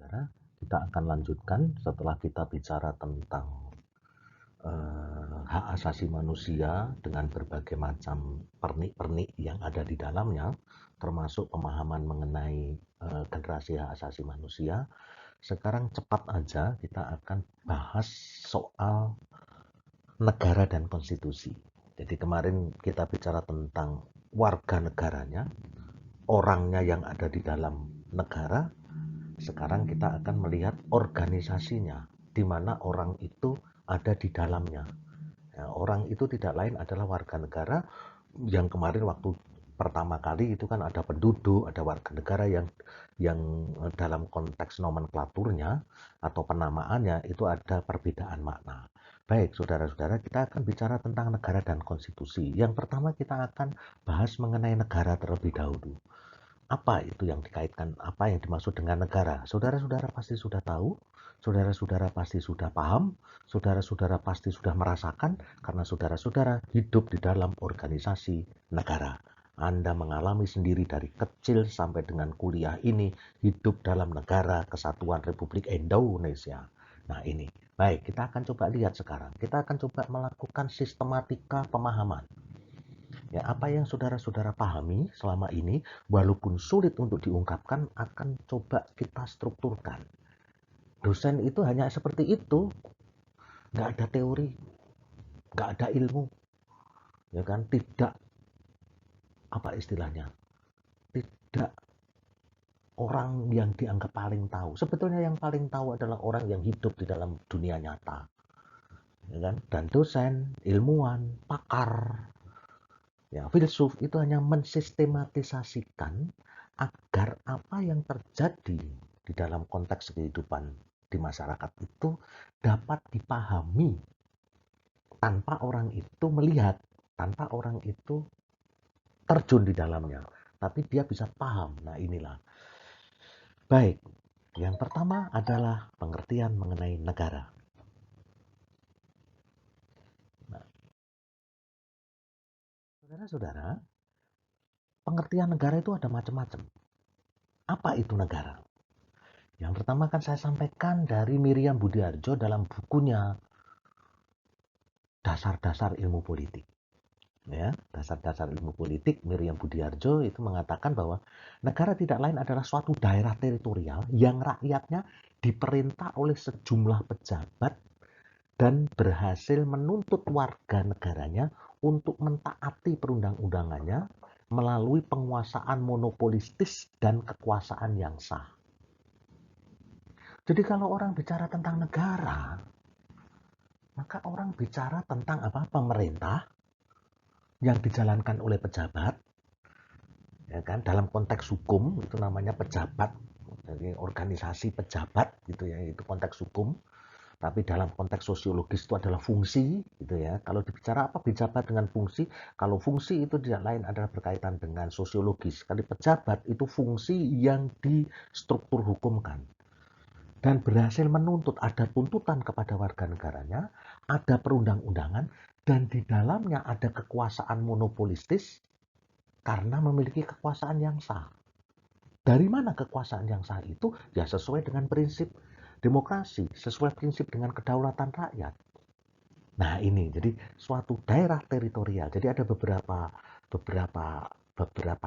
saudara-saudara, kita akan lanjutkan setelah kita bicara tentang hak asasi manusia dengan berbagai macam pernik-pernik yang ada di dalamnya, termasuk pemahaman mengenai generasi hak asasi manusia. Sekarang cepat aja kita akan bahas soal negara dan konstitusi. Jadi kemarin kita bicara tentang warga negaranya, orangnya yang ada di dalam negara. Sekarang kita akan melihat organisasinya, di mana orang itu ada di dalamnya. Ya, orang itu tidak lain adalah warga negara yang kemarin waktu pertama kali itu kan ada penduduk, ada warga negara yang dalam konteks nomenklaturnya atau penamaannya itu ada perbedaan makna. Baik, saudara-saudara, kita akan bicara tentang negara dan konstitusi. Yang pertama kita akan bahas mengenai negara terlebih dahulu. Apa itu yang dikaitkan, apa yang dimaksud dengan negara? Saudara-saudara pasti sudah tahu, saudara-saudara pasti sudah paham, saudara-saudara pasti sudah merasakan, karena saudara-saudara hidup di dalam organisasi negara. Anda mengalami sendiri dari kecil sampai dengan kuliah ini, hidup dalam negara kesatuan Republik Indonesia. Nah ini, baik, kita akan coba lihat sekarang. Kita akan coba melakukan sistematika pemahaman. Ya, apa yang saudara-saudara pahami selama ini, walaupun sulit untuk diungkapkan, akan coba kita strukturkan. Dosen itu hanya seperti itu, nggak ada teori, nggak ada ilmu, ya kan? Tidak, apa istilahnya? Tidak orang yang dianggap paling tahu. Sebetulnya yang paling tahu adalah orang yang hidup di dalam dunia nyata, ya kan? Dan dosen, ilmuwan, pakar, ya, filsuf itu hanya mensistematisasikan agar apa yang terjadi di dalam konteks kehidupan di masyarakat itu dapat dipahami tanpa orang itu melihat, tanpa orang itu terjun di dalamnya, tapi dia bisa paham. Nah inilah. Baik, yang pertama adalah pengertian mengenai negara. Nah, saudara-saudara, pengertian negara itu ada macam-macam. Apa itu negara? Yang pertama kan saya sampaikan dari Miriam Budiarjo dalam bukunya Dasar-Dasar Ilmu Politik. Ya, Dasar-Dasar Ilmu Politik Miriam Budiarjo itu mengatakan bahwa negara tidak lain adalah suatu daerah teritorial yang rakyatnya diperintah oleh sejumlah pejabat dan berhasil menuntut warga negaranya untuk mentaati perundang-undangannya melalui penguasaan monopolistis dan kekuasaan yang sah. Jadi kalau orang bicara tentang negara, maka orang bicara tentang apa? Pemerintah yang dijalankan oleh pejabat, ya kan? Dalam konteks hukum itu namanya pejabat, jadi organisasi pejabat gitu ya, itu konteks hukum. Tapi dalam konteks sosiologis itu adalah fungsi gitu ya. Kalau dibicara apa pejabat dengan fungsi, kalau fungsi itu tidak lain adalah berkaitan dengan sosiologis. Kalau pejabat itu fungsi yang distruktur hukumkan dan berhasil menuntut, ada tuntutan kepada warga negaranya, ada perundang-undangan, dan di dalamnya ada kekuasaan monopolistis karena memiliki kekuasaan yang sah. Dari mana kekuasaan yang sah itu? Ya sesuai dengan prinsip demokrasi, sesuai prinsip dengan kedaulatan rakyat. Nah ini, jadi suatu daerah teritorial. Jadi ada beberapa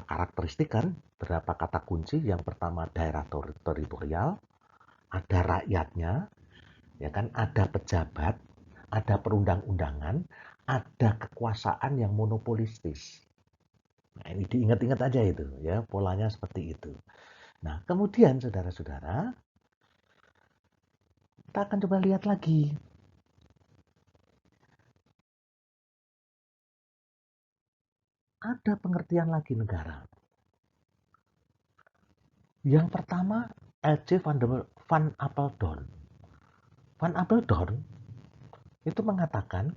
karakteristik kan, beberapa kata kunci. Yang pertama daerah teritorial, ada rakyatnya, ya kan, ada pejabat, ada perundang-undangan, ada kekuasaan yang monopolistis. Nah, ini diingat-ingat aja itu, ya, polanya seperti itu. Nah, kemudian saudara-saudara, kita akan coba lihat lagi. Ada pengertian lagi negara. Yang pertama, L.J. Van Apeldoorn. Van Apeldoorn itu mengatakan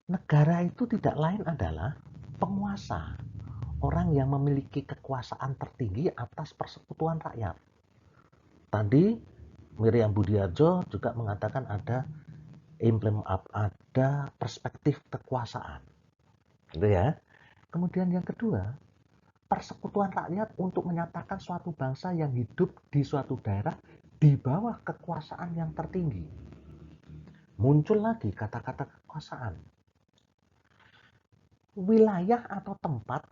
negara itu tidak lain adalah penguasa, orang yang memiliki kekuasaan tertinggi atas persekutuan rakyat. Tadi Miriam Budiarjo juga mengatakan ada perspektif kekuasaan, gitu ya. Kemudian yang kedua, persekutuan rakyat untuk menyatakan suatu bangsa yang hidup di suatu daerah di bawah kekuasaan yang tertinggi. Muncul lagi kata-kata kekuasaan. Wilayah atau tempat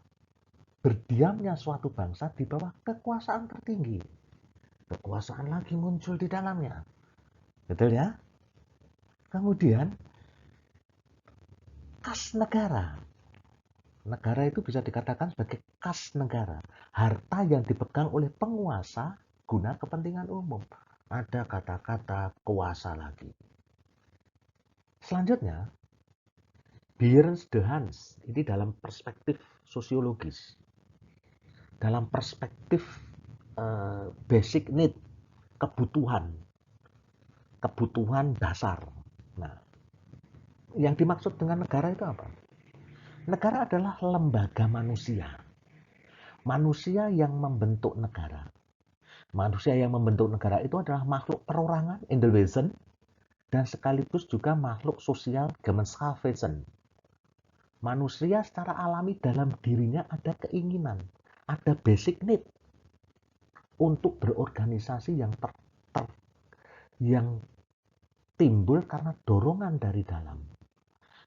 berdiamnya suatu bangsa di bawah kekuasaan tertinggi. Kekuasaan lagi muncul di dalamnya. Betul ya? Kemudian kas negara. Negara itu bisa dikatakan sebagai kas negara. Harta yang dipegang oleh penguasa guna kepentingan umum. Ada kata-kata kuasa lagi. Selanjutnya, Beers de Hans. Ini dalam perspektif sosiologis. Dalam perspektif basic need, kebutuhan dasar. Nah, yang dimaksud dengan negara itu apa? Negara adalah lembaga manusia. Manusia yang membentuk negara. Manusia yang membentuk negara itu adalah makhluk perorangan, Individualism, dan sekaligus juga makhluk sosial, Gemeinschaftwesen. Manusia secara alami dalam dirinya ada keinginan, ada basic need untuk berorganisasi yang timbul karena dorongan dari dalam.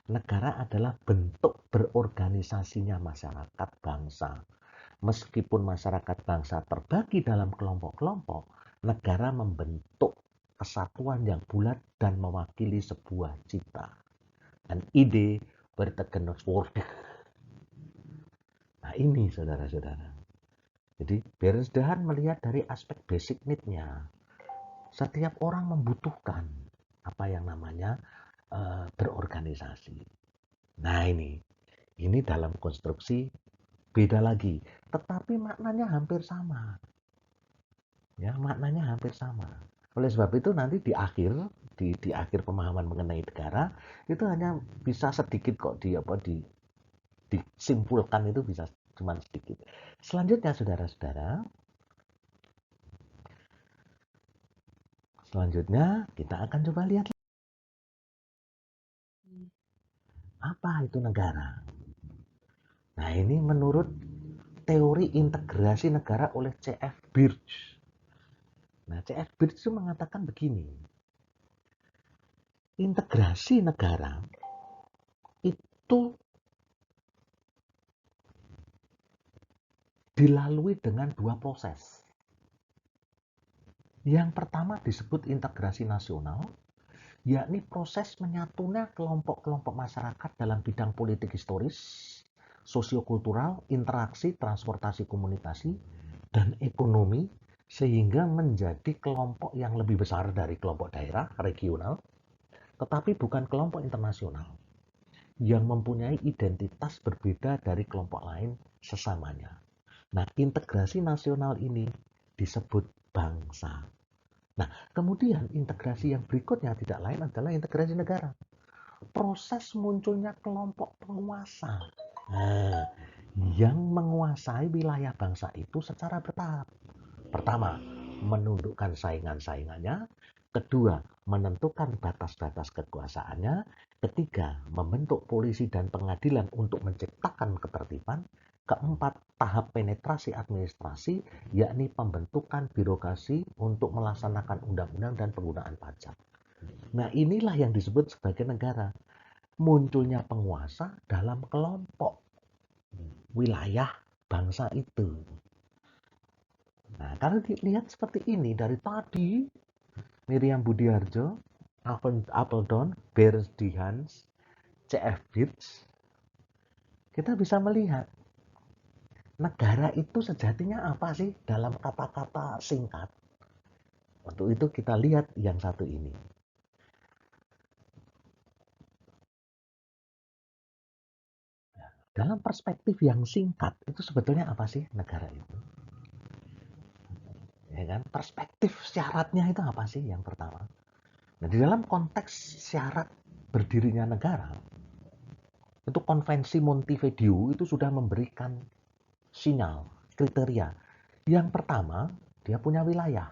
Negara adalah bentuk berorganisasinya masyarakat bangsa. Meskipun masyarakat bangsa terbagi dalam kelompok-kelompok, negara membentuk kesatuan yang bulat dan mewakili sebuah cita. Een ide vertegenwoordigt. Nah ini saudara-saudara. Jadi Beresdahan melihat dari aspek basic need-nya. Setiap orang membutuhkan apa yang namanya berorganisasi. Nah ini dalam konstruksi beda lagi, tetapi maknanya hampir sama. Ya, maknanya hampir sama. Oleh sebab itu nanti di akhir pemahaman mengenai negara itu hanya bisa sedikit kok disimpulkan, itu bisa cuma sedikit. Selanjutnya saudara-saudara, kita akan coba lihat apa itu negara. Nah, ini menurut teori integrasi negara oleh C.F. Birch. Nah, C.F. Birch itu mengatakan begini. Integrasi negara itu dilalui dengan dua proses. Yang pertama disebut integrasi nasional, yakni proses menyatunya kelompok-kelompok masyarakat dalam bidang politik historis, sosiokultural, interaksi, transportasi komunikasi, dan ekonomi, sehingga menjadi kelompok yang lebih besar dari kelompok daerah, regional, tetapi bukan kelompok internasional, yang mempunyai identitas berbeda dari kelompok lain sesamanya. Nah, integrasi nasional ini disebut bangsa. Nah, kemudian integrasi yang berikutnya tidak lain adalah integrasi negara. Proses munculnya kelompok penguasa. Nah, yang menguasai wilayah bangsa itu secara bertahap. Pertama, menundukkan saingan-saingannya. Kedua, menentukan batas-batas kekuasaannya. Ketiga, membentuk polisi dan pengadilan untuk menciptakan ketertiban. Keempat, tahap penetrasi administrasi, yakni pembentukan birokrasi untuk melaksanakan undang-undang dan penggunaan pajak. Nah, inilah yang disebut sebagai negara. Munculnya penguasa dalam kelompok wilayah bangsa itu. Nah, kalau dilihat seperti ini dari tadi, Miriam Budiarjo, Appledon, Beers de Hans, C.F. Birch, kita bisa melihat negara itu sejatinya apa sih dalam kata-kata singkat. Untuk itu kita lihat yang satu ini. Dalam perspektif yang singkat, itu sebetulnya apa sih negara itu? Ya kan? Perspektif syaratnya itu apa sih yang pertama? Nah, di dalam konteks syarat berdirinya negara, itu konvensi Montevideo itu sudah memberikan sinyal, kriteria. Yang pertama, dia punya wilayah.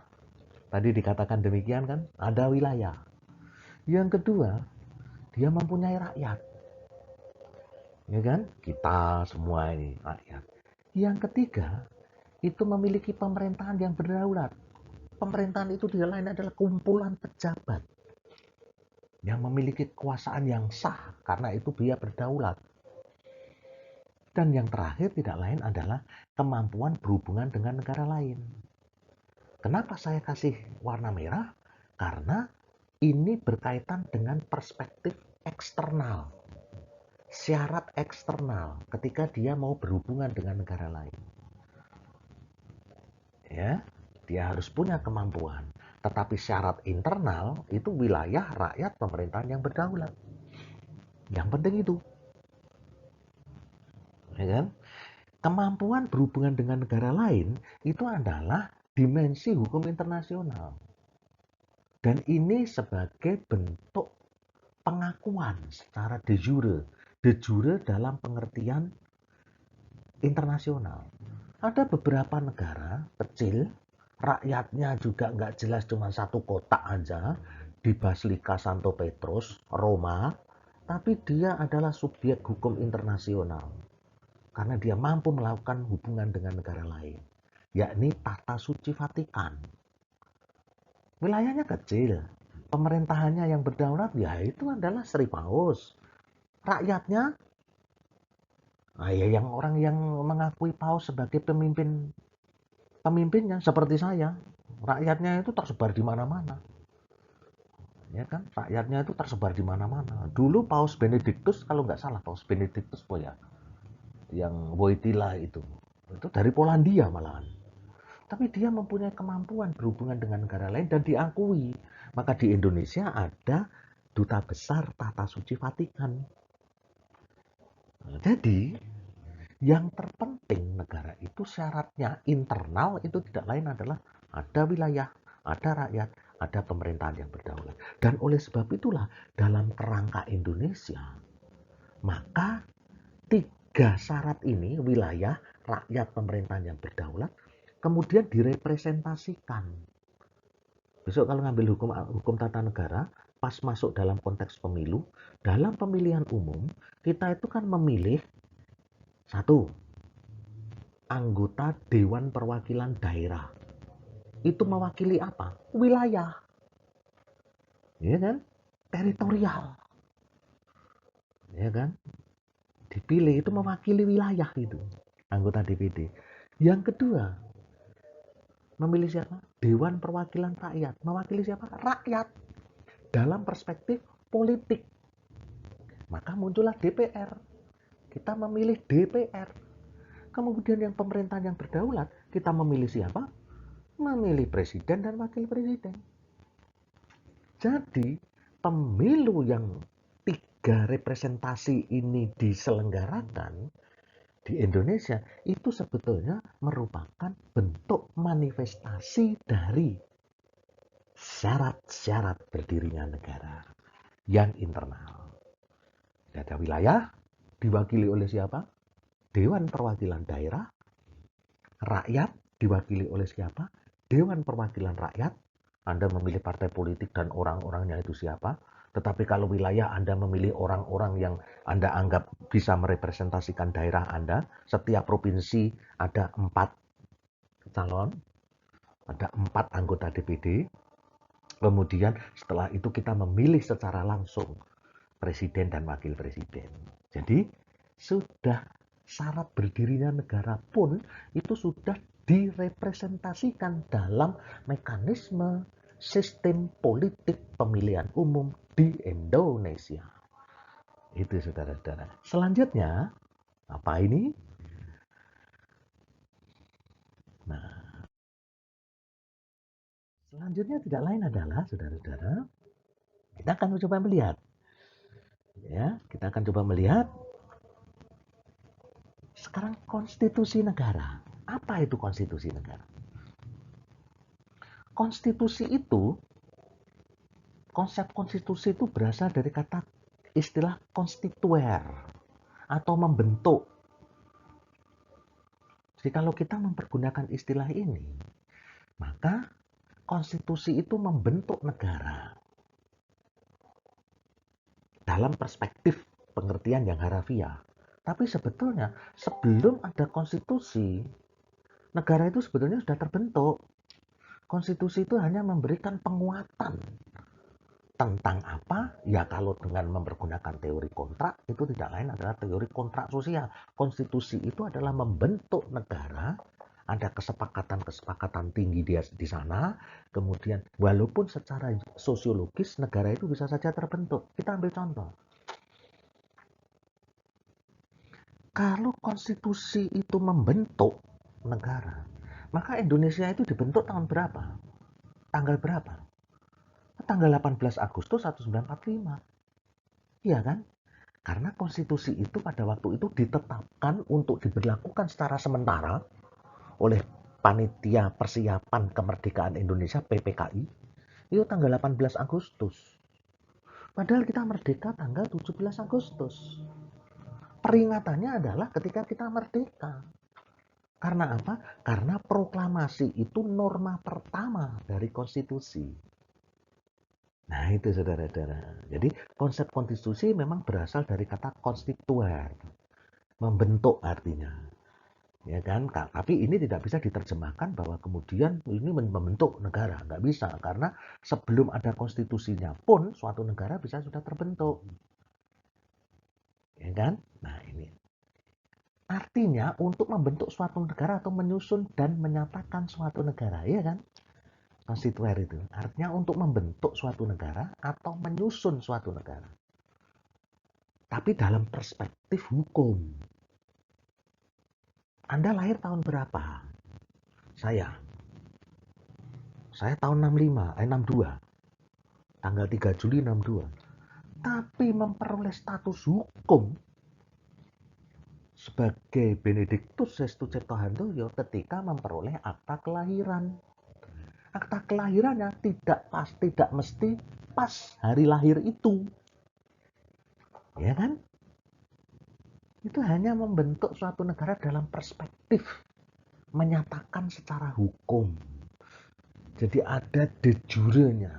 Tadi dikatakan demikian kan, ada wilayah. Yang kedua, dia mempunyai rakyat. Ya kan? Kita semua ini rakyat. Yang ketiga, itu memiliki pemerintahan yang berdaulat. pemerintahan itu tidak lain adalah kumpulan pejabat yang memiliki kekuasaan yang sah, karena itu dia berdaulat. Dan yang terakhir tidak lain adalah kemampuan berhubungan dengan negara lain. Kenapa saya kasih warna merah? Karena ini berkaitan dengan perspektif eksternal, syarat eksternal ketika dia mau berhubungan dengan negara lain. Ya, dia harus punya kemampuan. Tetapi syarat internal itu wilayah rakyat pemerintahan yang berdaulat. Yang penting itu, ya kan? Kemampuan berhubungan dengan negara lain itu adalah dimensi hukum internasional. Dan ini sebagai bentuk pengakuan secara de jure dalam pengertian internasional. Ada beberapa negara kecil, rakyatnya juga nggak jelas, cuma satu kotak aja di Basilika Santo Petrus, Roma, tapi dia adalah subjek hukum internasional karena dia mampu melakukan hubungan dengan negara lain, yakni Tata Suci Vatikan. Wilayahnya kecil, pemerintahannya yang berdaulat ya itu adalah Sri Paus. Rakyatnya, ya yang orang yang mengakui Paus sebagai pemimpinnya seperti saya. Rakyatnya itu tersebar di mana-mana. Ya kan? Rakyatnya itu tersebar di mana-mana. Dulu Paus Benediktus, kalau nggak salah Paus Benediktus ya, yang Wojtyla itu dari Polandia malahan. Tapi dia mempunyai kemampuan berhubungan dengan negara lain dan diakui. Maka di Indonesia ada Duta Besar Tata Suci Vatikan. Jadi yang terpenting negara itu syaratnya internal itu tidak lain adalah ada wilayah, ada rakyat, ada pemerintahan yang berdaulat. Dan oleh sebab itulah dalam kerangka Indonesia, maka tiga syarat ini, wilayah, rakyat, pemerintahan yang berdaulat, kemudian direpresentasikan. Besok kalau ngambil hukum tata negara, pas masuk dalam konteks pemilu, dalam pemilihan umum, kita itu kan memilih satu, anggota Dewan Perwakilan Daerah. Itu mewakili apa? Wilayah. Ya kan? Teritorial. Ya kan? Dipilih itu mewakili wilayah itu, anggota DPD. Yang kedua, memilih siapa? Dewan Perwakilan Rakyat. Mewakili siapa? Rakyat. Dalam perspektif politik. Maka muncullah DPR. Kita memilih DPR. Kemudian yang pemerintahan yang berdaulat, kita memilih siapa? Memilih presiden dan wakil presiden. Jadi pemilu yang tiga representasi ini diselenggarakan di Indonesia itu sebetulnya merupakan bentuk manifestasi dari syarat-syarat berdirinya negara yang internal. Ada wilayah diwakili oleh siapa? Dewan Perwakilan Daerah. Rakyat diwakili oleh siapa? Dewan Perwakilan Rakyat. Anda memilih partai politik dan orang-orangnya itu siapa? Tetapi kalau wilayah Anda memilih orang-orang yang Anda anggap bisa merepresentasikan daerah Anda. Setiap provinsi ada 4 calon, ada 4 anggota DPD. Kemudian setelah itu kita memilih secara langsung presiden dan wakil presiden. Jadi sudah syarat berdirinya negara pun itu sudah direpresentasikan dalam mekanisme sistem politik pemilihan umum di Indonesia. Itu saudara-saudara. Selanjutnya, apa ini? Nah, selanjutnya tidak lain adalah, saudara-saudara, kita akan mencoba melihat. Ya, kita akan coba melihat sekarang konstitusi negara. Apa itu konstitusi negara? Konstitusi itu, konsep konstitusi itu berasal dari kata istilah konstituer atau membentuk. Jadi kalau kita mempergunakan istilah ini, maka konstitusi itu membentuk negara dalam perspektif pengertian yang harafiah. Tapi sebetulnya sebelum ada konstitusi, negara itu sebetulnya sudah terbentuk. Konstitusi itu hanya memberikan penguatan. Tentang apa? Ya kalau dengan mempergunakan teori kontrak, itu tidak lain adalah teori kontrak sosial. Konstitusi itu adalah membentuk negara, ada kesepakatan-kesepakatan tinggi di sana, kemudian walaupun secara sosiologis negara itu bisa saja terbentuk. Kita ambil contoh. Kalau konstitusi itu membentuk negara, maka Indonesia itu dibentuk tahun berapa? Tanggal berapa? Tanggal 18 Agustus 1945. Iya kan? Karena konstitusi itu pada waktu itu ditetapkan untuk diberlakukan secara sementara oleh Panitia Persiapan Kemerdekaan Indonesia (PPKI) itu tanggal 18 Agustus. Padahal kita merdeka tanggal 17 Agustus. Peringatannya adalah ketika kita merdeka. Karena apa? Karena proklamasi itu norma pertama dari konstitusi. Nah itu saudara-saudara. Jadi konsep konstitusi memang berasal dari kata konstituer. Membentuk artinya. Ya kan? Tapi ini tidak bisa diterjemahkan bahwa kemudian ini membentuk negara. Nggak bisa. Karena sebelum ada konstitusinya pun suatu negara bisa sudah terbentuk. Ya kan? Nah ini. Artinya untuk membentuk suatu negara atau menyusun dan menyatakan suatu negara. Ya kan? Konstituer itu. Artinya untuk membentuk suatu negara atau menyusun suatu negara. Tapi dalam perspektif hukum. Anda lahir tahun berapa? Saya tahun 62. Tanggal 3 Juli 62. Tapi memperoleh status hukum sebagai Benediktus Sestu Ciptohandoyo ketika memperoleh akta kelahiran. Akta kelahirannya tidak mesti pas hari lahir itu. Ya kan? Itu hanya membentuk suatu negara dalam perspektif menyatakan secara hukum. Jadi ada de jure-nya.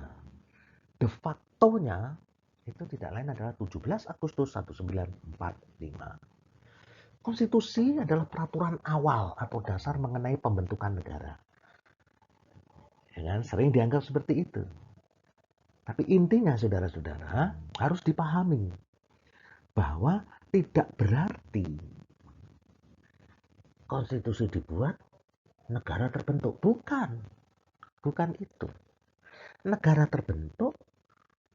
De facto-nya itu tidak lain adalah 17 Agustus 1945. Konstitusi adalah peraturan awal atau dasar mengenai pembentukan negara. Ya kan? Sering dianggap seperti itu. Tapi intinya saudara-saudara harus dipahami bahwa tidak berarti konstitusi dibuat, negara terbentuk. Bukan itu. Negara terbentuk,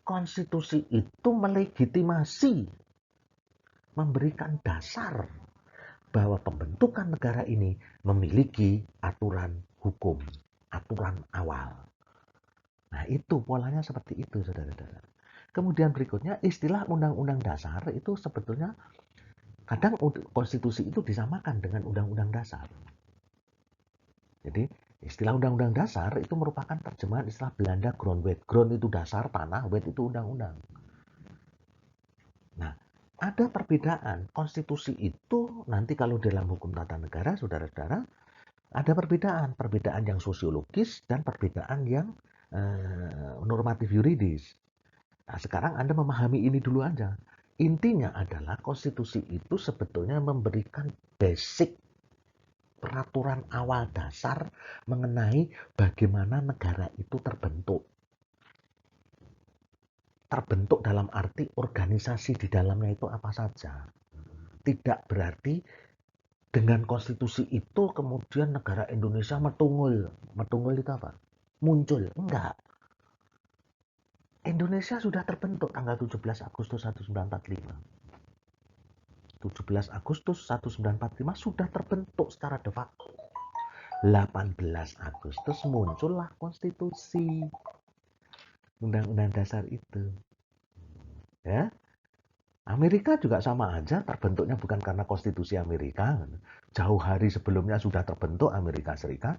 konstitusi itu melegitimasi, memberikan dasar bahwa pembentukan negara ini memiliki aturan hukum, aturan awal. Nah itu polanya seperti itu saudara-saudara. Kemudian berikutnya istilah undang-undang dasar itu sebetulnya kadang konstitusi itu disamakan dengan undang-undang dasar. Jadi istilah undang-undang dasar itu merupakan terjemahan istilah Belanda grondwet. Grond itu dasar tanah, wet itu undang-undang. Nah, ada perbedaan. Konstitusi itu nanti kalau dalam hukum tata negara, saudara-saudara, ada perbedaan. Perbedaan yang sosiologis dan perbedaan yang normatif yuridis. Nah, sekarang Anda memahami ini dulu aja. Intinya adalah konstitusi itu sebetulnya memberikan basic peraturan awal dasar mengenai bagaimana negara itu terbentuk. Terbentuk dalam arti organisasi di dalamnya itu apa saja. Tidak berarti dengan konstitusi itu kemudian negara Indonesia metungul. Metungul itu apa? Muncul. Enggak. Indonesia sudah terbentuk tanggal 17 Agustus 1945. 17 Agustus 1945 sudah terbentuk secara de facto. 18 Agustus muncullah konstitusi. Undang-undang dasar itu. Ya. Amerika juga sama aja terbentuknya bukan karena konstitusi Amerika. Jauh hari sebelumnya sudah terbentuk Amerika Serikat.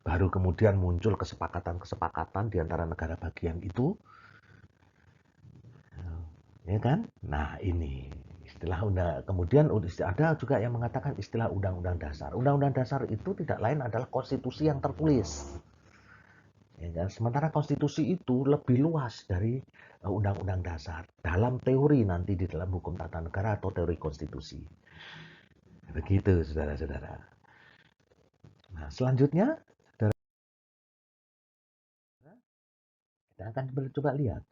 Baru kemudian muncul kesepakatan-kesepakatan di antara negara bagian itu. Ya kan? Nah, ini istilah kemudian ada juga yang mengatakan istilah undang-undang dasar. Undang-undang dasar itu tidak lain adalah konstitusi yang tertulis. Ya kan? Sementara konstitusi itu lebih luas dari undang-undang dasar dalam teori nanti di dalam hukum tata negara atau teori konstitusi. Begitu saudara-saudara. Nah, selanjutnya Kita akan coba lihat.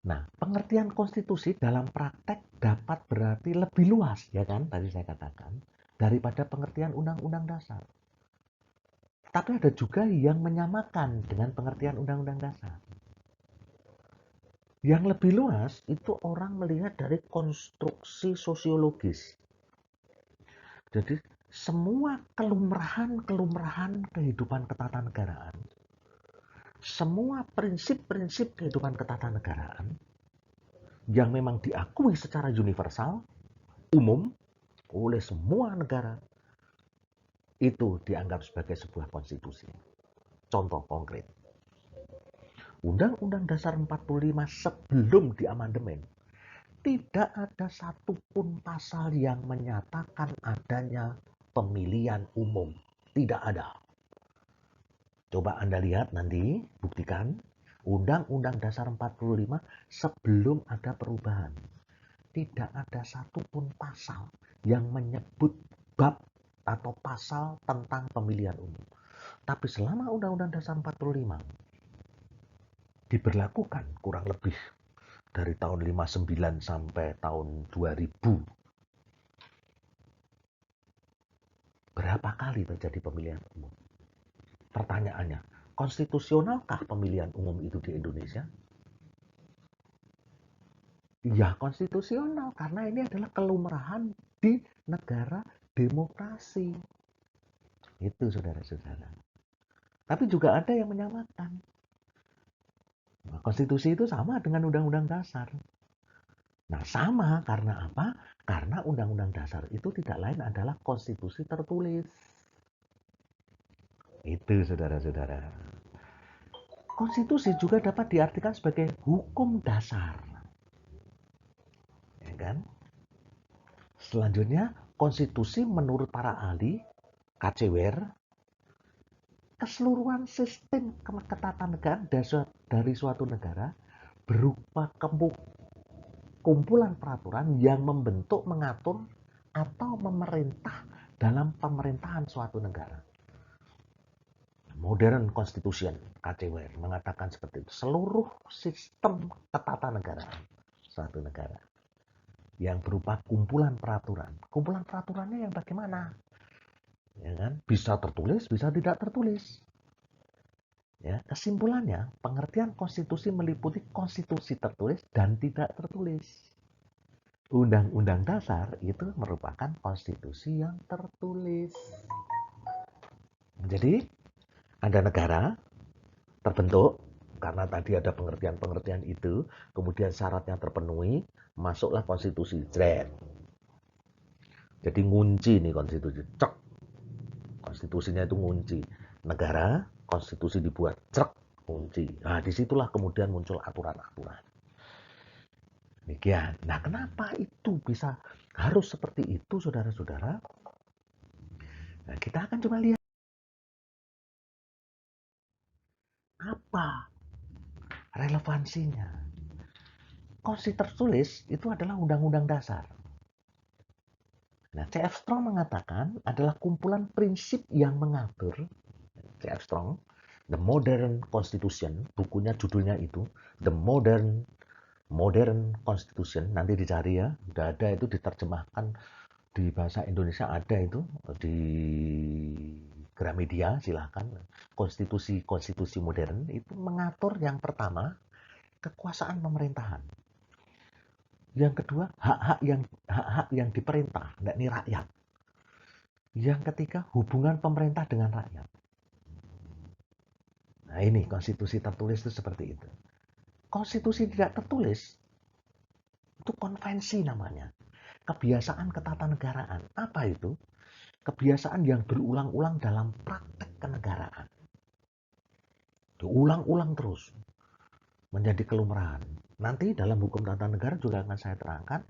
Nah, pengertian konstitusi dalam praktek dapat berarti lebih luas, ya kan? Tadi saya katakan, daripada pengertian undang-undang dasar. Tapi ada juga yang menyamakan dengan pengertian undang-undang dasar. Yang lebih luas itu orang melihat dari konstruksi sosiologis. Jadi semua kelumrahan kehidupan ketatanegaraan, semua prinsip-prinsip kehidupan ketatanegaraan yang memang diakui secara universal, umum, oleh semua negara, itu dianggap sebagai sebuah konstitusi. Contoh konkret, Undang-Undang Dasar 45 sebelum diamandemen, tidak ada satupun pasal yang menyatakan adanya pemilihan umum. Tidak ada. Coba Anda lihat nanti, buktikan. Undang-Undang Dasar 45 sebelum ada perubahan. Tidak ada satupun pasal yang menyebut bab atau pasal tentang pemilihan umum. Tapi selama Undang-Undang Dasar 45 diberlakukan kurang lebih dari tahun 59 sampai tahun 2000, berapa kali terjadi pemilihan umum? Pertanyaannya, konstitusionalkah pemilihan umum itu di Indonesia? Ya, konstitusional, karena ini adalah kelumrahan di negara demokrasi. Itu saudara-saudara. Tapi juga ada yang menyamakan. Nah, konstitusi itu sama dengan undang-undang dasar. Nah, sama karena apa? Karena undang-undang dasar itu tidak lain adalah konstitusi tertulis. Itu saudara-saudara. Konstitusi juga dapat diartikan sebagai hukum dasar. Ya kan? Selanjutnya, konstitusi menurut para ahli, KCWR, keseluruhan sistem ketatanegaraan dari suatu negara berupa kumpulan peraturan yang membentuk, mengatur, atau memerintah dalam pemerintahan suatu negara. Modern Constitution, KCWR, mengatakan seperti itu. Seluruh sistem ketatanegaraan suatu negara yang berupa kumpulan peraturan. Kumpulan peraturannya yang bagaimana? Ya kan? Bisa tertulis, bisa tidak tertulis. Ya, kesimpulannya, pengertian konstitusi meliputi konstitusi tertulis dan tidak tertulis. Undang-undang dasar itu merupakan konstitusi yang tertulis. Jadi, ada negara terbentuk karena tadi ada pengertian-pengertian itu, kemudian syaratnya terpenuhi, masuklah konstitusi. Jret. Jadi ngunci nih konstitusi. Cek. Konstitusinya itu ngunci. Negara, konstitusi dibuat. Cek. Kunci. Nah, disitulah kemudian muncul aturan-aturan. Demikian. Nah, kenapa itu bisa harus seperti itu, saudara-saudara? Nah, kita akan coba lihat apa relevansinya. Konstitusi tertulis itu adalah undang-undang dasar. Nah, C.F. Strong mengatakan adalah kumpulan prinsip yang mengatur, C.F. Strong, The Modern Constitution, bukunya judulnya itu, The Modern Constitution, nanti dicari ya, udah ada itu diterjemahkan di bahasa Indonesia, ada itu di Gramedia, silahkan. Konstitusi modern itu mengatur yang pertama, kekuasaan pemerintahan. Yang kedua, hak-hak yang diperintah, yakni rakyat. Yang ketiga, hubungan pemerintah dengan rakyat. Nah, ini konstitusi tertulis itu seperti itu. Konstitusi tidak tertulis itu konvensi namanya. Kebiasaan ketatanegaraan. Apa itu? Kebiasaan yang berulang-ulang dalam praktek kenegaraan. Diulang-ulang terus menjadi kelumrahan. Nanti dalam hukum tata negara juga akan saya terangkan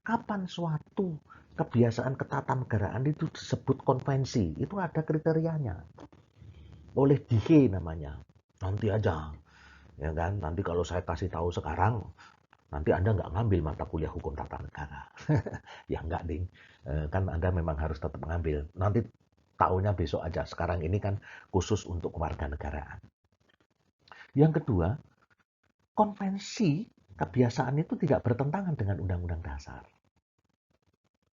kapan suatu kebiasaan ketatanegaraan itu disebut konvensi. Itu ada kriterianya. Oleh Dike namanya. Nanti aja. Ya kan? Nanti kalau saya kasih tahu sekarang, nanti Anda nggak ngambil mata kuliah hukum tata negara. Ya nggak, ding. Kan Anda memang harus tetap mengambil. Nanti Taunya besok aja. Sekarang ini kan khusus untuk kewarganegaraan. Yang kedua, konvensi kebiasaan itu tidak bertentangan dengan Undang-Undang Dasar.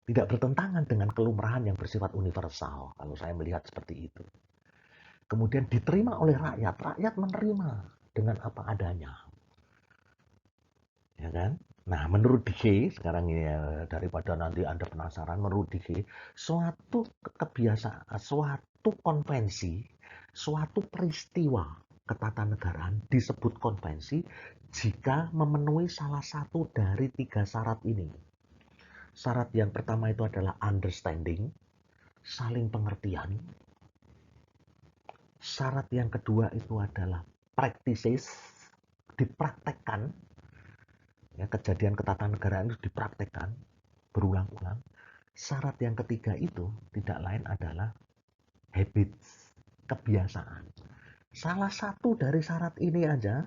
Tidak bertentangan dengan kelumrahan yang bersifat universal, kalau saya melihat seperti itu. Kemudian diterima oleh rakyat, rakyat menerima dengan apa adanya. Ya kan? Nah, menurut DG, sekarang ini daripada nanti Anda penasaran, menurut DG, suatu kebiasaan, suatu konvensi, suatu peristiwa ketatanegaraan disebut konvensi jika memenuhi salah satu dari 3 syarat ini. Syarat yang pertama itu adalah understanding, saling pengertian. Syarat yang kedua itu adalah practices, dipraktekkan. Ya, kejadian ketatanegaraan itu dipraktekkan berulang-ulang. Syarat yang ketiga itu tidak lain adalah habits, kebiasaan. Salah satu dari syarat ini aja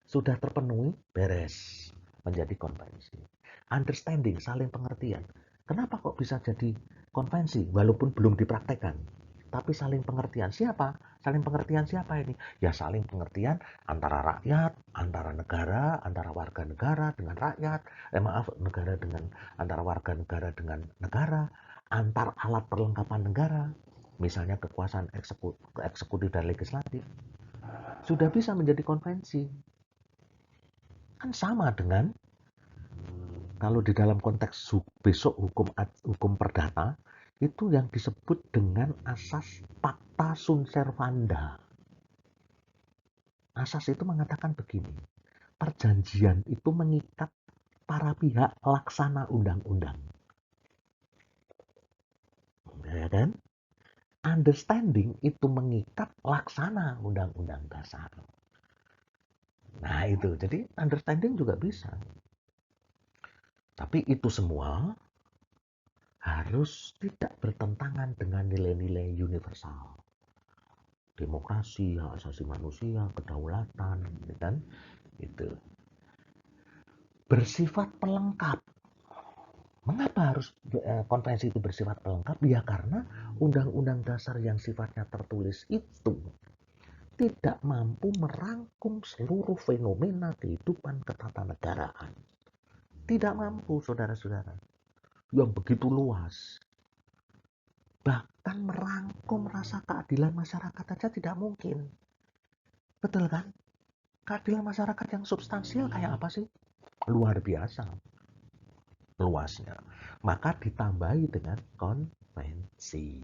sudah terpenuhi, beres, menjadi konvensi. Understanding, saling pengertian. Kenapa kok bisa jadi konvensi walaupun belum dipraktekkan? Tapi saling pengertian. Siapa? Saling pengertian siapa ini? Ya saling pengertian antara rakyat, antara negara, antara warga negara dengan rakyat. Maaf, negara dengan antara warga negara dengan negara, antar alat perlengkapan negara. Misalnya kekuasaan eksekutif dan legislatif. Sudah bisa menjadi konvensi. Kan sama dengan kalau di dalam konteks besok hukum perdata itu yang disebut dengan asas pacta sunt servanda. Asas itu mengatakan begini, perjanjian itu mengikat para pihak laksana undang-undang. Ya kan? Understanding itu mengikat laksana undang-undang dasar. Nah itu, jadi understanding juga bisa. Tapi itu semua harus tidak bertentangan dengan nilai-nilai universal. Demokrasi, hak asasi manusia, kedaulatan, gitu kan? Itu bersifat pelengkap. Mengapa harus konvensi itu bersifat pelengkap? Ya karena undang-undang dasar yang sifatnya tertulis itu tidak mampu merangkum seluruh fenomena kehidupan ketatanegaraan. Tidak mampu, saudara-saudara. Yang begitu luas. Bahkan merangkum rasa keadilan masyarakat saja tidak mungkin. Betul kan? Keadilan masyarakat yang substansial kayak apa sih? Luar biasa luasnya. Maka ditambahi dengan konvensi.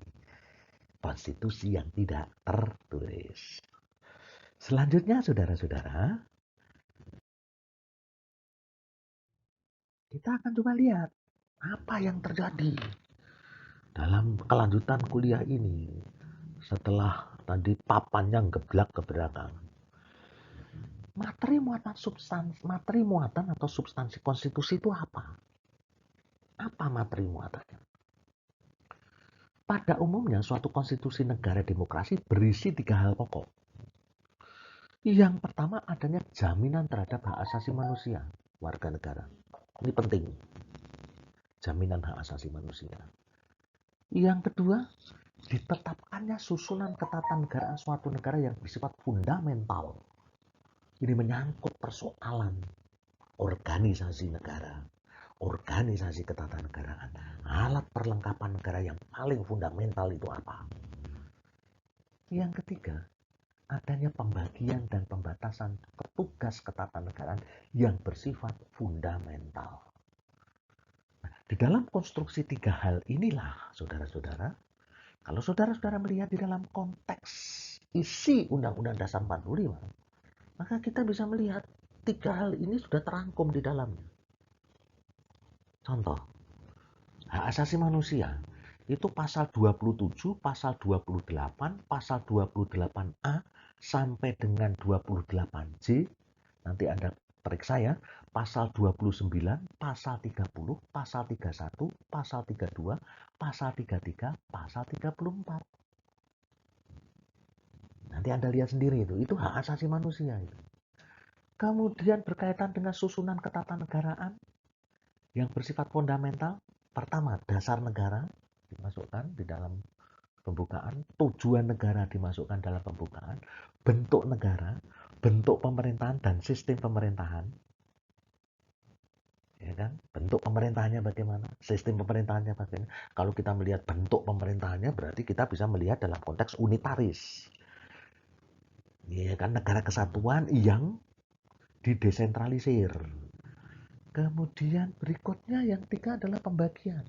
Konstitusi yang tidak tertulis. Selanjutnya, saudara-saudara, kita akan coba lihat apa yang terjadi dalam kelanjutan kuliah ini setelah tadi papannya geblak ke belakang. Materi muatan atau substansi konstitusi itu apa? Apa materi muatannya? Pada umumnya suatu konstitusi negara demokrasi berisi 3 hal pokok. Yang pertama adanya jaminan terhadap hak asasi manusia warga negara. Ini penting. Jaminan hak asasi manusia. Yang kedua, ditetapkannya susunan ketatanegaraan suatu negara yang bersifat fundamental. Ini menyangkut persoalan organisasi negara, organisasi ketatanegaraan, alat perlengkapan negara yang paling fundamental itu apa. Yang ketiga, adanya pembagian dan pembatasan petugas ketatanegaraan yang bersifat fundamental. Nah, di dalam konstruksi 3 hal inilah, saudara-saudara, kalau saudara-saudara melihat di dalam konteks isi Undang-Undang Dasar 45, maka kita bisa melihat 3 hal ini sudah terangkum di dalamnya. Contoh, hak asasi manusia itu pasal 27, pasal 28, pasal 28A sampai dengan 28J. Nanti Anda periksa ya, pasal 29, pasal 30, pasal 31, pasal 32, pasal 33, pasal 34. Nanti Anda lihat sendiri itu hak asasi manusia itu. Kemudian berkaitan dengan susunan ketatanegaraan yang bersifat fundamental. Pertama, dasar negara dimasukkan di dalam pembukaan, tujuan negara dimasukkan dalam pembukaan, bentuk negara, bentuk pemerintahan dan sistem pemerintahan. Ya kan? Bentuk pemerintahannya bagaimana, sistem pemerintahannya bagaimana. Kalau kita melihat bentuk pemerintahannya berarti kita bisa melihat dalam konteks unitaris. Ya kan, negara kesatuan yang didesentralisir. Kemudian berikutnya yang tiga adalah pembagian.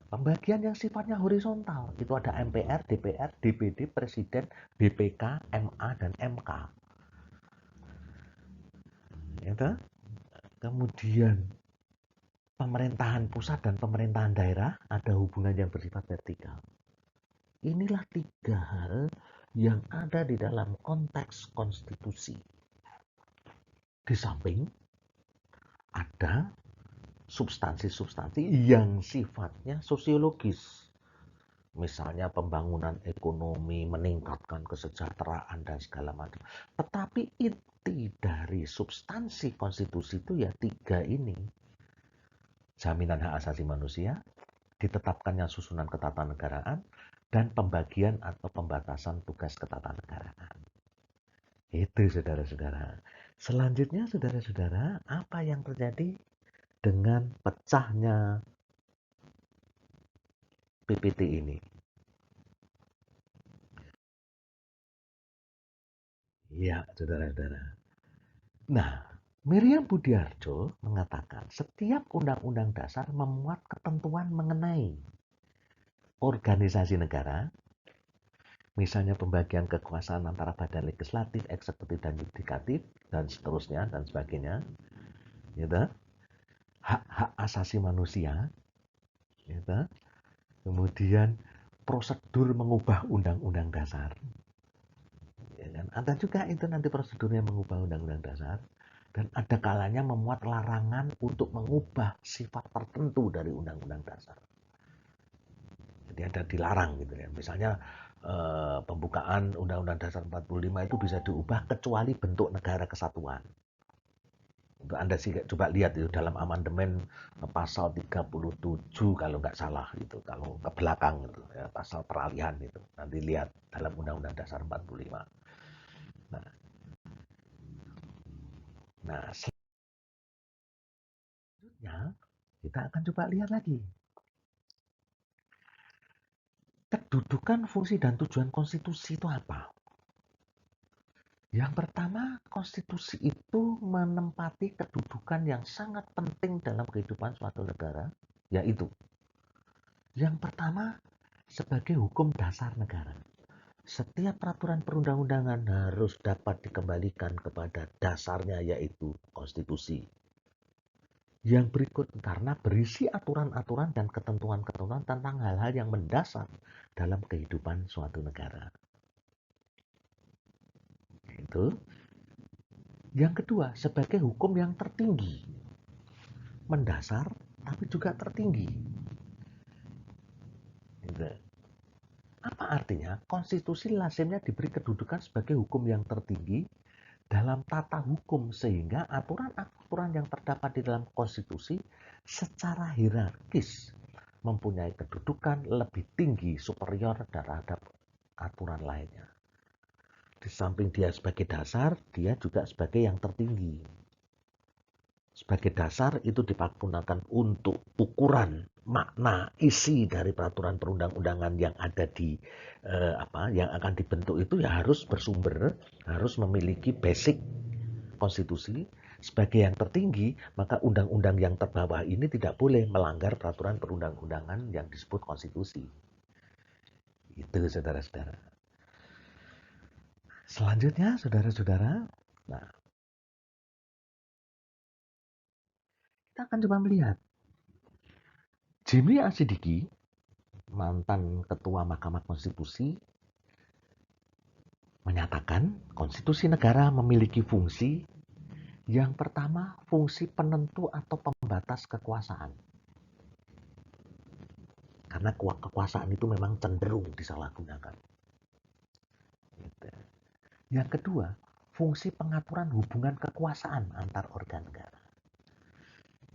Pembagian yang sifatnya horizontal. Itu ada MPR, DPR, DPD, Presiden, BPK, MA, dan MK. Itu. Kemudian pemerintahan pusat dan pemerintahan daerah ada hubungan yang bersifat vertikal. Inilah tiga hal yang ada di dalam konteks konstitusi. Di samping ada substansi-substansi yang sifatnya sosiologis. Misalnya pembangunan ekonomi, meningkatkan kesejahteraan dan segala macam. Tetapi inti dari substansi konstitusi itu ya tiga ini. Jaminan hak asasi manusia, ditetapkannya susunan ketatanegaraan, dan pembagian atau pembatasan tugas ketatanegaraan. Itu saudara-saudara. Selanjutnya saudara-saudara, apa yang terjadi dengan pecahnya PPT ini? Ya, saudara-saudara. Nah, Miriam Budiarjo mengatakan setiap undang-undang dasar memuat ketentuan mengenai organisasi negara, misalnya pembagian kekuasaan antara badan legislatif, eksekutif, dan yudikatif, dan seterusnya, dan sebagainya, gitu. Hak-hak asasi manusia, gitu. Kemudian prosedur mengubah undang-undang dasar, ya kan? Ada juga itu nanti prosedurnya mengubah undang-undang dasar, dan ada kalanya memuat larangan untuk mengubah sifat tertentu dari undang-undang dasar. Jadi ada dilarang gitu ya. Misalnya pembukaan Undang-Undang Dasar 45 itu bisa diubah kecuali bentuk negara kesatuan. Untuk Anda sih coba lihat itu dalam amandemen pasal 37 kalau nggak salah itu, kalau ke belakang itu ya, pasal peralihan itu. Nanti lihat dalam Undang-Undang Dasar 45. Nah, nah selanjutnya kita akan coba lihat lagi kedudukan, fungsi, dan tujuan konstitusi itu apa? Yang pertama, konstitusi itu menempati kedudukan yang sangat penting dalam kehidupan suatu negara, yaitu yang pertama sebagai hukum dasar negara. Setiap peraturan perundang-undangan harus dapat dikembalikan kepada dasarnya, yaitu konstitusi. Yang berikut karena berisi aturan-aturan dan ketentuan-ketentuan tentang hal-hal yang mendasar dalam kehidupan suatu negara. Itu. Yang kedua, sebagai hukum yang tertinggi. Mendasar tapi juga tertinggi. Gitu. Apa artinya? Konstitusi lazimnya diberi kedudukan sebagai hukum yang tertinggi dalam tata hukum, sehingga aturan-aturan yang terdapat di dalam konstitusi secara hierarkis mempunyai kedudukan lebih tinggi, superior terhadap aturan lainnya. Di samping dia sebagai dasar, dia juga sebagai yang tertinggi. Sebagai dasar itu dipergunakan untuk ukuran makna isi dari peraturan perundang-undangan yang ada di yang akan dibentuk itu ya harus bersumber, harus memiliki basic konstitusi. Sebagai yang tertinggi, maka undang-undang yang terbawah ini tidak boleh melanggar peraturan perundang-undangan yang disebut konstitusi. Itu saudara-saudara. Selanjutnya saudara-saudara, nah kita akan coba melihat Jimli Asidiki, mantan ketua Mahkamah Konstitusi, menyatakan konstitusi negara memiliki fungsi yang pertama, fungsi penentu atau pembatas kekuasaan. Karena kekuasaan itu memang cenderung disalahgunakan. Yang kedua, fungsi pengaturan hubungan kekuasaan antar organ negara.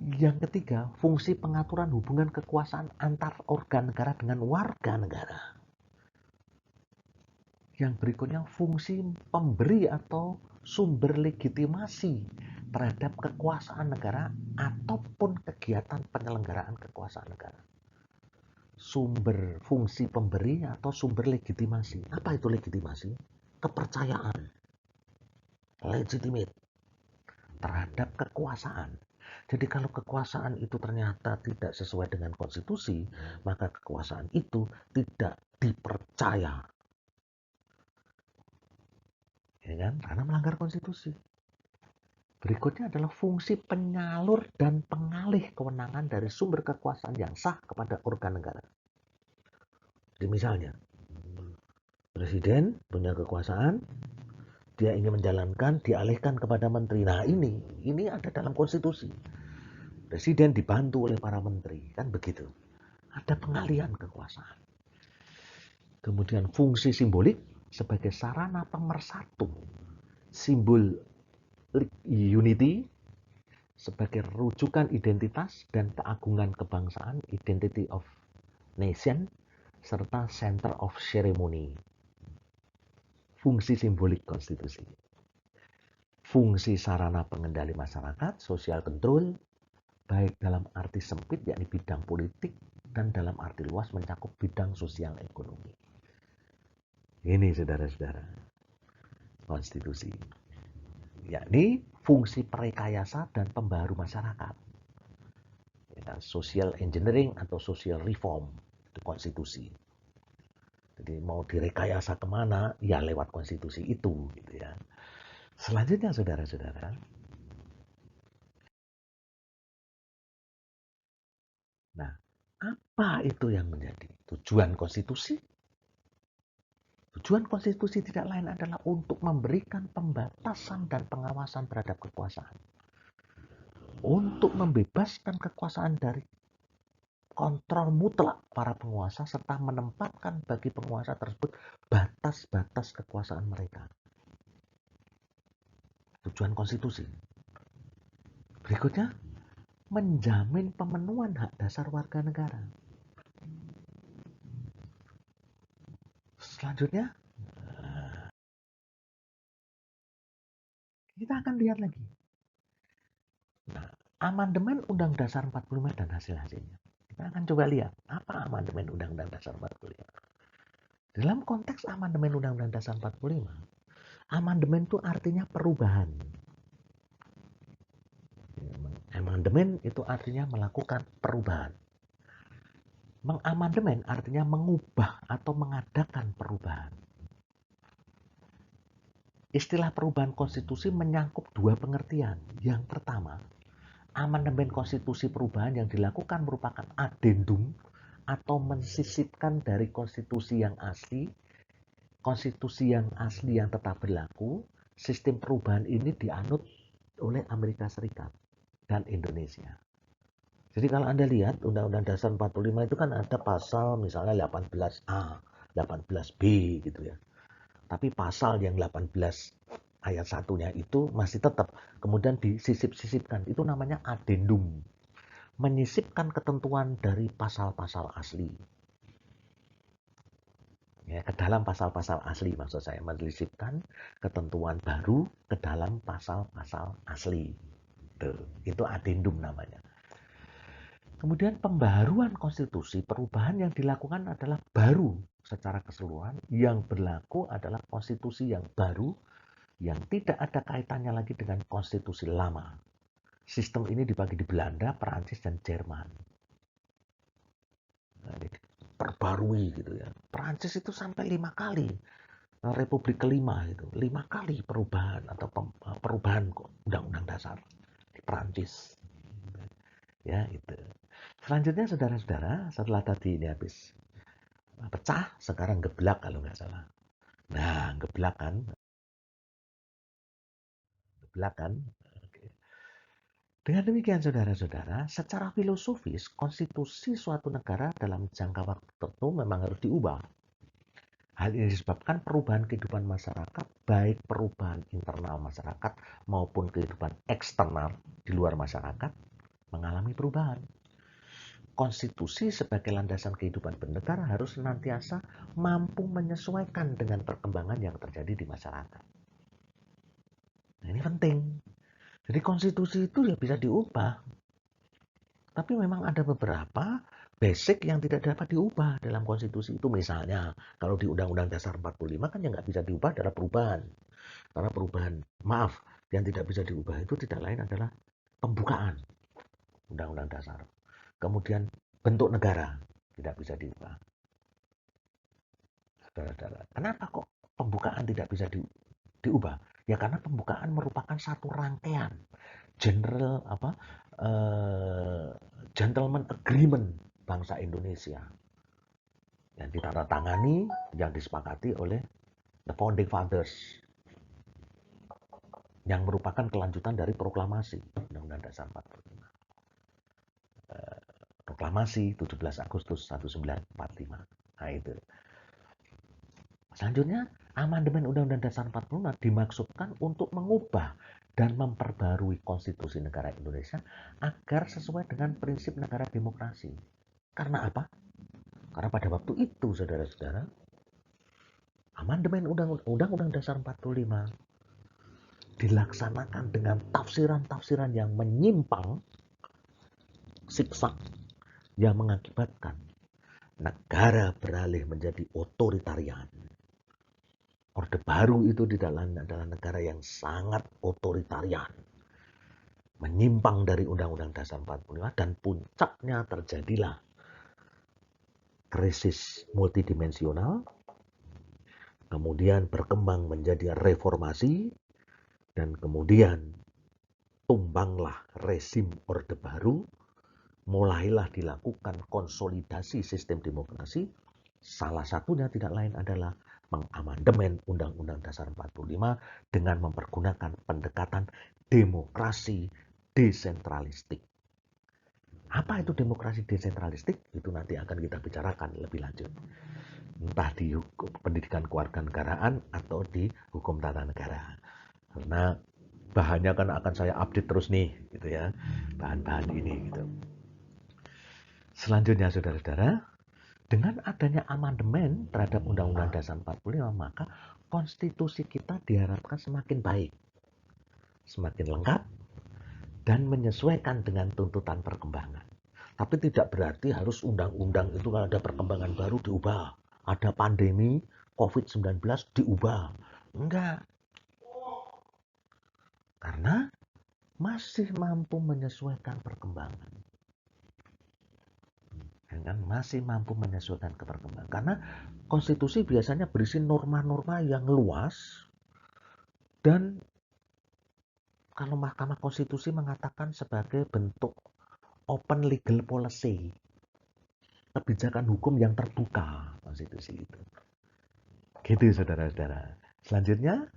Yang ketiga, fungsi pengaturan hubungan kekuasaan antar organ negara dengan warga negara. Yang berikutnya, fungsi pemberi atau sumber legitimasi terhadap kekuasaan negara ataupun kegiatan penyelenggaraan kekuasaan negara. Sumber fungsi pemberi atau sumber legitimasi. Apa itu legitimasi? Kepercayaan, legitimate terhadap kekuasaan. Jadi kalau kekuasaan itu ternyata tidak sesuai dengan konstitusi, maka kekuasaan itu tidak dipercaya. Ya kan? Karena melanggar konstitusi. Berikutnya adalah fungsi penyalur dan pengalih kewenangan dari sumber kekuasaan yang sah kepada organ negara. Jadi misalnya, presiden punya kekuasaan, dia ingin menjalankan, dialihkan kepada menteri. Nah ini ada dalam konstitusi. Presiden dibantu oleh para menteri, kan begitu. Ada pengalihan kekuasaan. Kemudian fungsi simbolik sebagai sarana pemersatu. Simbol unity sebagai rujukan identitas dan keagungan kebangsaan, identity of nation, serta center of ceremony. Fungsi simbolik konstitusi. Fungsi sarana pengendali masyarakat, social control, baik dalam arti sempit yakni bidang politik dan dalam arti luas mencakup bidang sosial ekonomi. Ini saudara-saudara, konstitusi, yakni fungsi perekayasa dan pembaharu masyarakat, ya, social engineering atau social reform, itu konstitusi. Jadi mau direkayasa kemana, ya lewat konstitusi itu, gitu ya. Selanjutnya saudara-saudara, nah apa itu yang menjadi tujuan konstitusi? Tujuan konstitusi tidak lain adalah untuk memberikan pembatasan dan pengawasan terhadap kekuasaan. Untuk membebaskan kekuasaan dari kontrol mutlak para penguasa serta menempatkan bagi penguasa tersebut batas-batas kekuasaan mereka. Tujuan konstitusi. Berikutnya, menjamin pemenuhan hak dasar warga negara. Selanjutnya, kita akan lihat lagi. Nah, amandemen Undang Dasar 45 dan hasil-hasilnya. Kita akan coba lihat apa amandemen Undang-Undang Dasar 45. Dalam konteks amandemen Undang-Undang Dasar 45, amandemen itu artinya perubahan. Amandemen itu artinya melakukan perubahan. Mengamandemen artinya mengubah atau mengadakan perubahan. Istilah perubahan konstitusi menyangkut dua pengertian. Yang pertama, amandemen konstitusi perubahan yang dilakukan merupakan adendum atau mensisipkan dari konstitusi yang asli yang tetap berlaku. Sistem perubahan ini dianut oleh Amerika Serikat dan Indonesia. Jadi kalau Anda lihat Undang-Undang Dasar 45 itu kan ada pasal misalnya 18A, 18B gitu ya. Tapi pasal yang 18 ayat 1-nya itu masih tetap kemudian disisip-sisipkan. Itu namanya adendum. Menyisipkan ketentuan dari pasal-pasal asli. Ya, ke dalam pasal-pasal asli maksud saya, menyisipkan ketentuan baru ke dalam pasal-pasal asli. Tuh, itu adendum namanya. Kemudian pembaharuan konstitusi, perubahan yang dilakukan adalah baru secara keseluruhan. Yang berlaku adalah konstitusi yang baru yang tidak ada kaitannya lagi dengan konstitusi lama. Sistem ini dibagi di Belanda, Perancis, dan Jerman. Nah, perbarui gitu ya. Perancis itu sampai 5 kali. Republik kelima itu 5 kali perubahan atau perubahan undang-undang dasar di Perancis. Ya itu. Selanjutnya saudara-saudara, setelah tadi ini habis pecah, sekarang geblak kalau nggak salah. Nah, geblak kan? Geblak kan? Dengan demikian saudara-saudara, secara filosofis, konstitusi suatu negara dalam jangka waktu tertentu memang harus diubah. Hal ini disebabkan perubahan kehidupan masyarakat, baik perubahan internal masyarakat maupun kehidupan eksternal di luar masyarakat, mengalami perubahan. Konstitusi sebagai landasan kehidupan bernegara harus senantiasa mampu menyesuaikan dengan perkembangan yang terjadi di masyarakat. Nah, ini penting. Jadi konstitusi itu ya bisa diubah. Tapi memang ada beberapa basic yang tidak dapat diubah dalam konstitusi itu. Misalnya, kalau di Undang-Undang Dasar 45 kan yang nggak bisa diubah adalah perubahan. Karena perubahan, maaf, yang tidak bisa diubah itu tidak lain adalah pembukaan Undang-Undang Dasar. Kemudian bentuk negara tidak bisa diubah. Saudara-saudara, kenapa kok pembukaan tidak bisa diubah? Ya karena pembukaan merupakan satu rangkaian general gentleman agreement bangsa Indonesia yang ditandatangani, yang disepakati oleh the founding fathers, yang merupakan kelanjutan dari proklamasi Undang-Undang Dasar 45. Proklamasi 17 Agustus 1945. Nah itu. Selanjutnya, amandemen Undang-Undang Dasar 45 dimaksudkan untuk mengubah dan memperbarui konstitusi negara Indonesia agar sesuai dengan prinsip negara demokrasi. Karena apa? Karena pada waktu itu, saudara-saudara, amandemen Undang-Undang Dasar 45 dilaksanakan dengan tafsiran-tafsiran yang menyimpang, siksa, yang mengakibatkan negara beralih menjadi otoritarian. Orde Baru itu di dalam adalah negara yang sangat otoritarian, menyimpang dari Undang-Undang Dasar 45, dan puncaknya terjadilah krisis multidimensional, kemudian berkembang menjadi reformasi, dan kemudian tumbanglah rezim Orde Baru, mulailah dilakukan konsolidasi sistem demokrasi. Salah satunya tidak lain adalah mengamandemen Undang-Undang Dasar 45 dengan mempergunakan pendekatan demokrasi desentralistik. Apa itu demokrasi desentralistik? Itu nanti akan kita bicarakan lebih lanjut. Entah di hukum, pendidikan kewarganegaraan atau di hukum tata negara. Karena bahannya kan akan saya update terus nih, gitu ya, bahan-bahan ini gitu. Selanjutnya, saudara-saudara, dengan adanya amandemen terhadap Undang-Undang Dasar 45, maka konstitusi kita diharapkan semakin baik, semakin lengkap, dan menyesuaikan dengan tuntutan perkembangan. Tapi tidak berarti harus undang-undang itu kalau ada perkembangan baru diubah. Ada pandemi COVID-19 diubah. Enggak. Karena masih mampu menyesuaikan perkembangan. Kan masih mampu menyesuaikan ke perkembangan. Karena konstitusi biasanya berisi norma-norma yang luas, dan kalau Mahkamah Konstitusi mengatakan sebagai bentuk open legal policy, kebijakan hukum yang terbuka konstitusi itu. Gitu, saudara-saudara. Selanjutnya,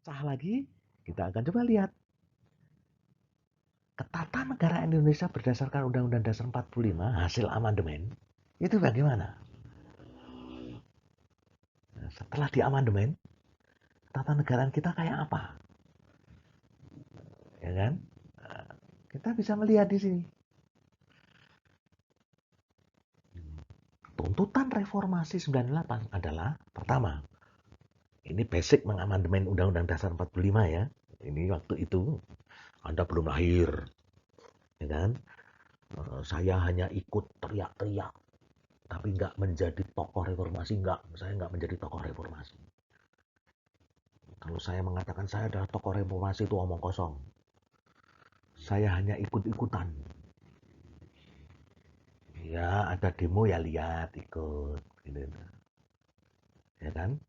sah lagi, kita akan coba lihat ketatanegaraan Indonesia berdasarkan Undang-Undang Dasar 45 hasil amandemen itu bagaimana? Nah, setelah diamandemen, ketatanegaraan kita kayak apa? Ya kan? Nah, kita bisa melihat di sini. Tuntutan reformasi 98 adalah pertama, ini basic mengamandemen Undang-Undang Dasar 45 ya. Ini waktu itu Anda belum lahir, ya kan? Saya hanya ikut teriak-teriak, tapi nggak menjadi tokoh reformasi, saya nggak menjadi tokoh reformasi. Kalau saya mengatakan saya adalah tokoh reformasi itu omong kosong. Saya hanya ikut-ikutan. Ya ada demo ya lihat ikut, gitu. Ya kan?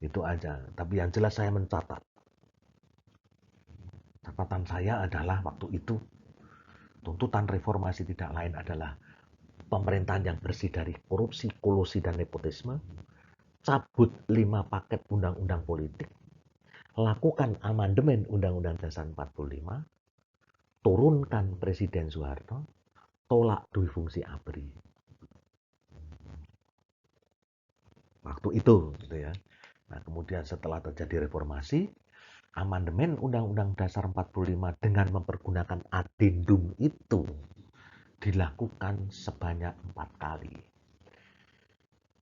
Itu aja. Tapi yang jelas saya mencatat. Catatan saya adalah waktu itu tuntutan reformasi tidak lain adalah pemerintahan yang bersih dari korupsi, kolusi, dan nepotisme, cabut 5 paket undang-undang politik, lakukan amandemen Undang-Undang Dasar 45, turunkan Presiden Soeharto, tolak dui fungsi ABRI. Waktu itu, gitu ya. Nah, kemudian setelah terjadi reformasi, Amandemen Undang-Undang Dasar 45 dengan mempergunakan adendum itu dilakukan sebanyak 4 kali.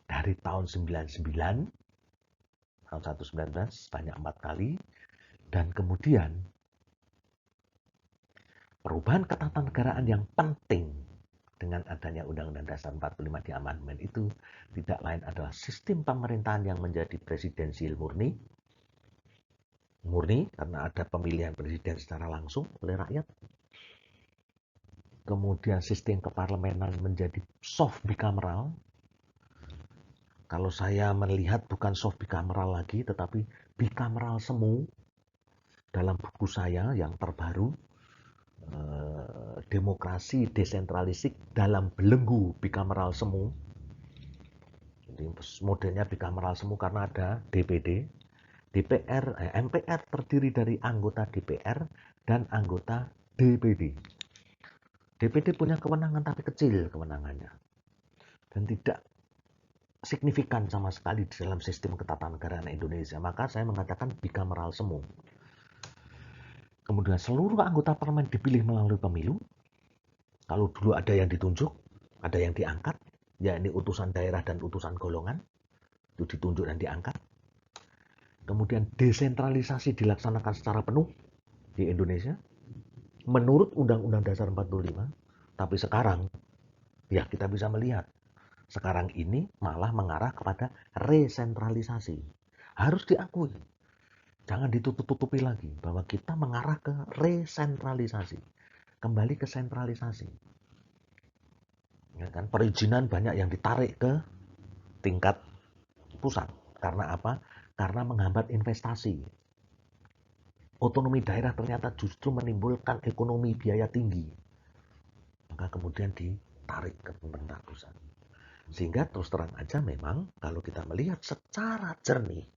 Dari tahun 99, tahun 1919 sebanyak 4 kali, dan kemudian perubahan ketatanegaraan yang penting dengan adanya Undang-Undang Dasar 45 di amandemen itu tidak lain adalah sistem pemerintahan yang menjadi presidensial murni karena ada pemilihan presiden secara langsung oleh rakyat. Kemudian sistem keparlemenan menjadi soft bicameral. Kalau saya melihat bukan soft bicameral lagi, tetapi bicameral semu dalam buku saya yang terbaru, demokrasi desentralistik dalam belenggu bicameral semu. Jadi modelnya bicameral semu karena ada DPD, MPR terdiri dari anggota DPR dan anggota DPD. DPD punya kewenangan tapi kecil kewenangannya dan tidak signifikan sama sekali di dalam sistem ketatanegaraan Indonesia. Maka saya mengatakan bicameral semu. Kemudian seluruh anggota parlemen dipilih melalui pemilu. Kalau dulu ada yang ditunjuk, ada yang diangkat, ya ini utusan daerah dan utusan golongan, itu ditunjuk dan diangkat. Kemudian desentralisasi dilaksanakan secara penuh di Indonesia menurut Undang-Undang Dasar 45. Tapi sekarang, ya kita bisa melihat, sekarang ini malah mengarah kepada resentralisasi. Harus diakui, jangan ditutup-tutupi lagi bahwa kita mengarah ke resentralisasi, kembali ke sentralisasi. Ya kan? Perizinan banyak yang ditarik ke tingkat pusat. Karena apa? Karena menghambat investasi. Otonomi daerah ternyata justru menimbulkan ekonomi biaya tinggi. Maka kemudian ditarik ke pemerintah pusat. Sehingga terus terang aja memang kalau kita melihat secara jernih,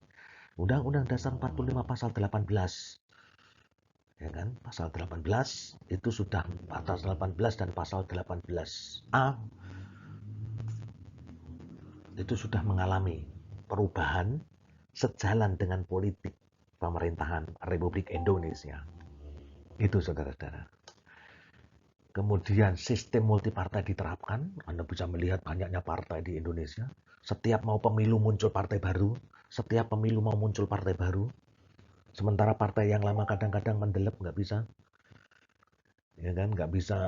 Undang-Undang Dasar 45 pasal 18, ya kan? Pasal 18 itu sudah pasal 18 dan pasal 18A itu sudah mengalami perubahan sejalan dengan politik pemerintahan Republik Indonesia. Itu saudara-saudara. Kemudian sistem multipartai diterapkan. Anda bisa melihat banyaknya partai di Indonesia. Setiap mau pemilu muncul partai baru. Setiap pemilu mau muncul partai baru. Sementara partai yang lama kadang-kadang mendelep, nggak bisa. Ya kan, nggak bisa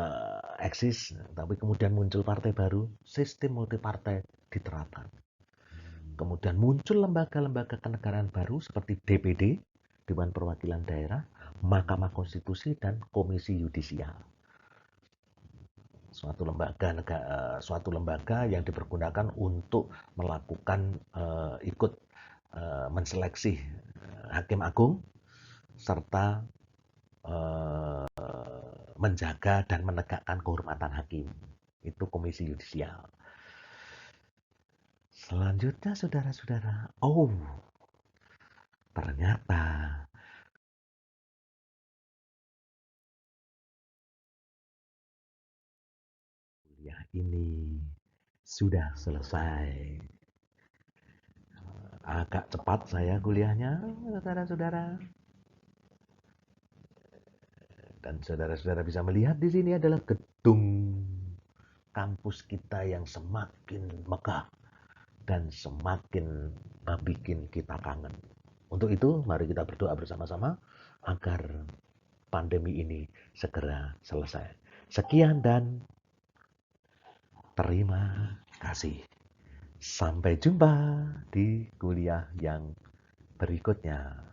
eksis. Tapi kemudian muncul partai baru. Sistem multipartai diterapkan. Kemudian muncul lembaga-lembaga kenegaraan baru seperti DPD, Dewan Perwakilan Daerah, Mahkamah Konstitusi, dan Komisi Yudisial. Suatu lembaga yang dipergunakan untuk melakukan ikut menseleksi hakim agung serta menjaga dan menegakkan kehormatan hakim. Itu Komisi Yudisial. Selanjutnya saudara-saudara, ternyata kuliah ini sudah selesai. Agak cepat saya kuliahnya, saudara-saudara. Dan saudara-saudara bisa melihat di sini adalah gedung kampus kita yang semakin megah dan semakin bikin kita kangen. Untuk itu, mari kita berdoa bersama-sama agar pandemi ini segera selesai. Sekian dan terima kasih. Sampai jumpa di kuliah yang berikutnya.